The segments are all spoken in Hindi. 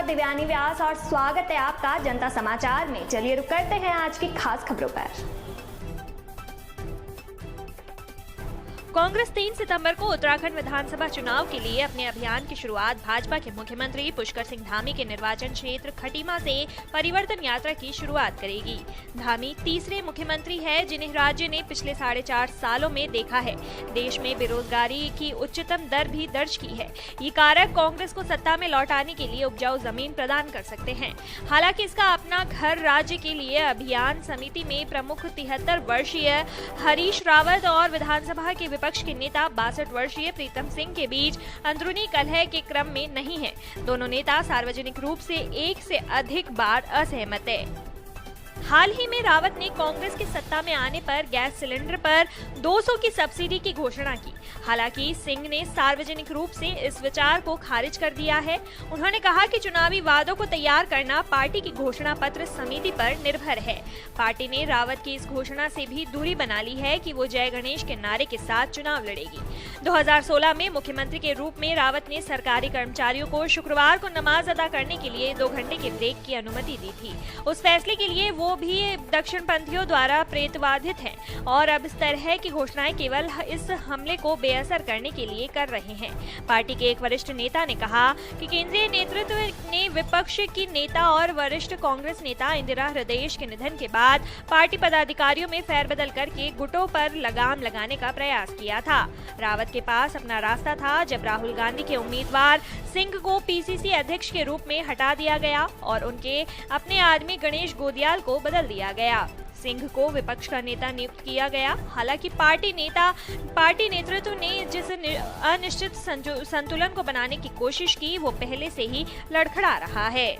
दिव्यानी व्यास और स्वागत है आपका जनता समाचार में। चलिए रुक करते हैं आज की खास खबरों पर। कांग्रेस 3 सितंबर को उत्तराखंड विधानसभा चुनाव के लिए अपने अभियान की शुरुआत भाजपा के मुख्यमंत्री पुष्कर सिंह धामी के निर्वाचन क्षेत्र खटीमा से परिवर्तन यात्रा की शुरुआत करेगी। धामी तीसरे मुख्यमंत्री है जिन्हें राज्य ने पिछले 4.5 सालों में देखा है। देश में बेरोजगारी की उच्चतम दर भी दर्ज की है। ये कारक कांग्रेस को सत्ता में लौटाने के लिए उपजाऊ जमीन प्रदान कर सकते हैं। हालांकि इसका अपना घर राज्य के लिए अभियान समिति में प्रमुख 73 वर्षीय हरीश रावत और विधानसभा के विपक्ष के नेता 62 वर्षीय प्रीतम सिंह के बीच अंदरूनी कलह के क्रम में नहीं है। दोनों नेता सार्वजनिक रूप से एक से अधिक बार असहमत है। हाल ही में रावत ने कांग्रेस के सत्ता में आने पर गैस सिलेंडर पर 200 की सब्सिडी की घोषणा की। हालांकि सिंह ने सार्वजनिक रूप से इस विचार को खारिज कर दिया है। उन्होंने कहा कि चुनावी वादों को तैयार करना पार्टी की घोषणा पत्र समिति पर निर्भर है। पार्टी ने रावत की इस घोषणा से भी दूरी बना ली है कि वो जय गणेश के नारे के साथ चुनाव लड़ेगी। 2016 में मुख्यमंत्री के रूप में रावत ने सरकारी कर्मचारियों को शुक्रवार को नमाज अदा करने के लिए 2 घंटे के ब्रेक की अनुमति दी थी। उस फैसले के लिए वो भी दक्षिणपंथियों द्वारा प्रेतवाधित हैं और अब इस तरह की घोषणाएं केवल इस हमले को बेअसर करने के लिए कर रहे हैं। पार्टी के एक वरिष्ठ नेता ने कहा कि केंद्रीय नेतृत्व ने विपक्ष की नेता और वरिष्ठ कांग्रेस नेता इंदिरा हृदयेश के निधन के बाद पार्टी पदाधिकारियों में फेरबदल करके गुटों पर लगाम लगाने का प्रयास किया था। रावत के पास अपना रास्ता था जब राहुल गांधी के उम्मीदवार सिंह को पीसीसी अध्यक्ष के रूप में हटा दिया गया और उनके अपने आदमी गणेश गोदियाल को बदल दिया गया। सिंह को विपक्ष का नेता नियुक्त किया गया। हालांकि पार्टी नेतृत्व ने जिस अनिश्चित संतुलन को बनाने की कोशिश की वो पहले से ही लड़खड़ा रहा है।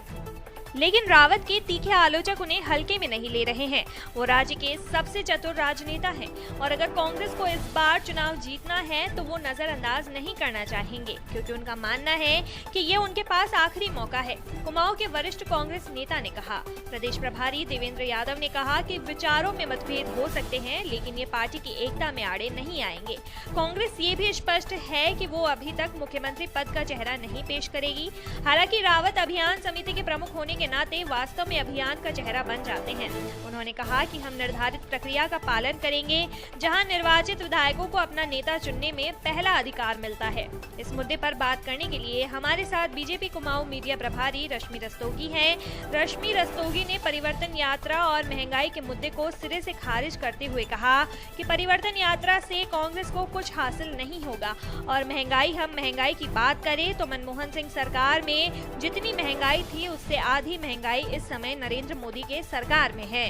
लेकिन रावत के तीखे आलोचक उन्हें हल्के में नहीं ले रहे हैं। वो राज्य के सबसे चतुर राजनेता हैं और अगर कांग्रेस को इस बार चुनाव जीतना है तो वो नजरअंदाज नहीं करना चाहेंगे, क्योंकि उनका मानना है कि ये उनके पास आखिरी मौका है। कुमाऊं के वरिष्ठ कांग्रेस नेता ने कहा। प्रदेश प्रभारी देवेंद्र यादव ने कहा कि विचारों में मतभेद हो सकते हैं लेकिन ये पार्टी की एकता में आड़े नहीं आएंगे। कांग्रेस ये भी स्पष्ट है कि वो अभी तक मुख्यमंत्री पद का चेहरा नहीं पेश करेगी। हालांकि रावत अभियान समिति के प्रमुख होने के नाते वास्तव में अभियान का चेहरा बन जाते हैं। उन्होंने कहा कि हम निर्धारित प्रक्रिया का पालन करेंगे जहां निर्वाचित विधायकों को अपना नेता चुनने में पहला अधिकार मिलता है। इस मुद्दे पर बात करने के लिए हमारे साथ बीजेपी कुमाऊं मीडिया प्रभारी रश्मि रस्तोगी हैं। रश्मि रस्तोगी ने परिवर्तन यात्रा और महंगाई के मुद्दे को सिरे से खारिज करते हुए कहा कि परिवर्तन यात्रा से कांग्रेस को कुछ हासिल नहीं होगा और हम महंगाई की बात करें तो मनमोहन सिंह सरकार में जितनी महंगाई थी उससे आधी महंगाई इस समय नरेंद्र मोदी के सरकार में है।